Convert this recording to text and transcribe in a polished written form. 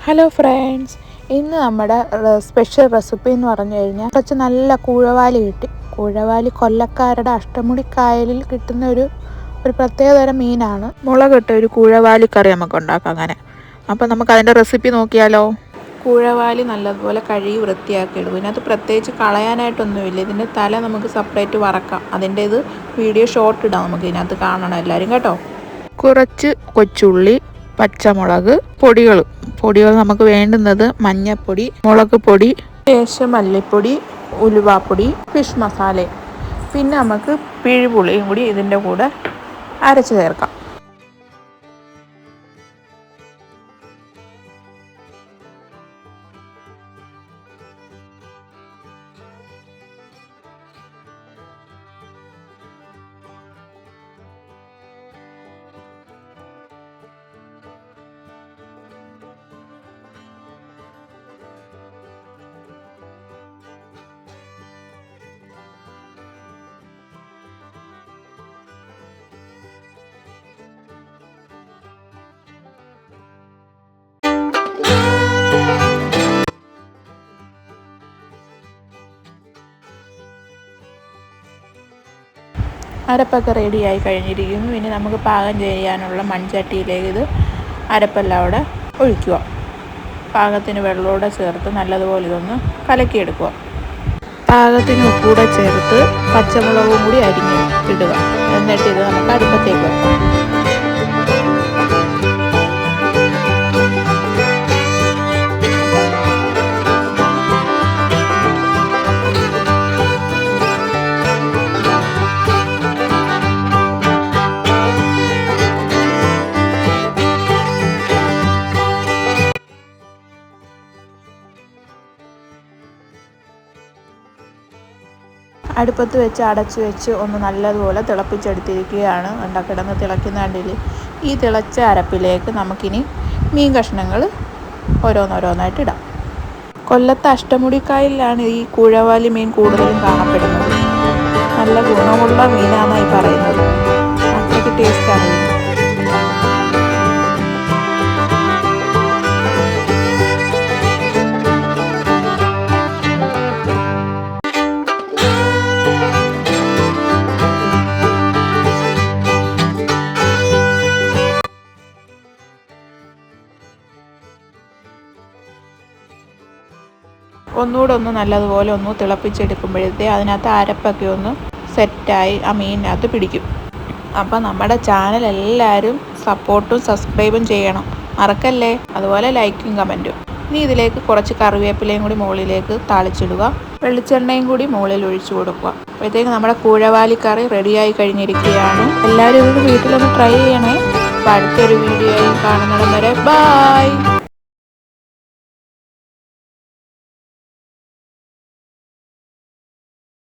Hello friends, ഇന്ന് നമ്മുടെ special recipe എന്ന് പറഞ്ഞു കഴിഞ്ഞാൽ കുറച്ച് നല്ല കൂഴവാലി കിട്ടി. കൂഴവാലി കൊല്ലക്കാരുടെ അഷ്ടമുടിക്കായലിൽ കിട്ടുന്ന ഒരു പ്രത്യേകതരം മീനാണ്. മുളകിട്ട ഒരു കൂഴവാലി കറി നമുക്ക് ഉണ്ടാക്കാം അങ്ങനെ. അപ്പോൾ നമുക്ക് അതിൻ്റെ റെസിപ്പി നോക്കിയാലോ. കൂഴവാലി നല്ലതുപോലെ കഴുകി വൃത്തിയാക്കി ഇടും. ഇതിനകത്ത് പ്രത്യേകിച്ച് കളയാനായിട്ടൊന്നുമില്ല. ഇതിൻ്റെ തല നമുക്ക് സെപ്പറേറ്റ് വറക്കാം. അതിൻ്റെ വീഡിയോ ഷോർട്ട് ഇടാം, നമുക്ക് ഇതിനകത്ത് കാണണം എല്ലാവരും കേട്ടോ. കുറച്ച് കൊച്ചുള്ളി, പച്ചമുളക്, പൊടികൾ നമുക്ക് വേണ്ടുന്നത് മഞ്ഞൾപ്പൊടി, മുളക് പൊടി, ലേശം മല്ലിപ്പൊടി, ഉലുവാപ്പൊടി, ഫിഷ് മസാല, പിന്നെ നമുക്ക് പിഴിപുളിയും കൂടി ഇതിൻ്റെ കൂടെ അരച്ച് ചേർക്കാം. അരപ്പൊക്കെ റെഡിയായി കഴിഞ്ഞിരിക്കുന്നു. ഇനി നമുക്ക് പാകം ചെയ്യാനുള്ള മൺചട്ടിയിലേക്ക് ഇത് അരപ്പെല്ലാം അവിടെ ഒഴിക്കുക. പാകത്തിന് വെള്ളമൂടെ ചേർത്ത് നല്ലതുപോലെ ഇതൊന്ന് കലക്കിയെടുക്കുക. പാകത്തിന് ഉപ്പൂടെ ചേർത്ത് പച്ചമുളകും കൂടി അരിഞ്ഞ് ഇടുക. എന്നിട്ട് ഇത് നമുക്ക് അടുപ്പത്തേക്ക് വെക്കാം. അടുപ്പത്ത് വെച്ച് അടച്ചു വെച്ച് ഒന്ന് നല്ലതുപോലെ തിളപ്പിച്ചെടുത്തിരിക്കുകയാണ്. കിടന്ന് തിളയ്ക്കുന്ന കണ്ടില്ലേ. ഈ തിളച്ച അരപ്പിലേക്ക് നമുക്കിനി മീൻ കഷ്ണങ്ങൾ ഓരോന്നോരോന്നായിട്ട് ഇടാം. കൊല്ലത്തെ അഷ്ടമുടിക്കായലിലാണ് ഈ കൂഴവാലി മീൻ കൂടുതലും കാണപ്പെടുന്നത്. നല്ല ഗുണമുള്ള മീനാണെന്നായി പറയുന്നത്. അത്രയ്ക്ക് ടേസ്റ്റാണ് ഇത്. ഒന്നുകൂടെ ഒന്ന് നല്ലതുപോലെ ഒന്ന് തിളപ്പിച്ചെടുക്കുമ്പോഴത്തേ അതിനകത്ത് അരപ്പൊക്കെ ഒന്ന് സെറ്റായി ആ മീനിനകത്ത് പിടിക്കും. അപ്പം നമ്മുടെ ചാനൽ എല്ലാവരും സപ്പോർട്ടും സബ്സ്ക്രൈബും ചെയ്യണം, മറക്കല്ലേ. അതുപോലെ ലൈക്കും കമൻറ്റും. ഇനി ഇതിലേക്ക് കുറച്ച് കറിവേപ്പിലയും കൂടി മുകളിലേക്ക് താളിച്ചിടുക. വെളിച്ചെണ്ണയും കൂടി മുകളിൽ ഒഴിച്ചു കൊടുക്കുക. അപ്പോഴത്തേക്ക് നമ്മുടെ കൂഴവാലി കറി റെഡിയായി കഴിഞ്ഞിരിക്കുകയാണ്. എല്ലാവരും ഇത് വീട്ടിലൊന്ന് ട്രൈ ചെയ്യണേ. അപ്പോൾ അടുത്തൊരു വീഡിയോയിൽ കാണുന്നിടം വരെ ബൈ.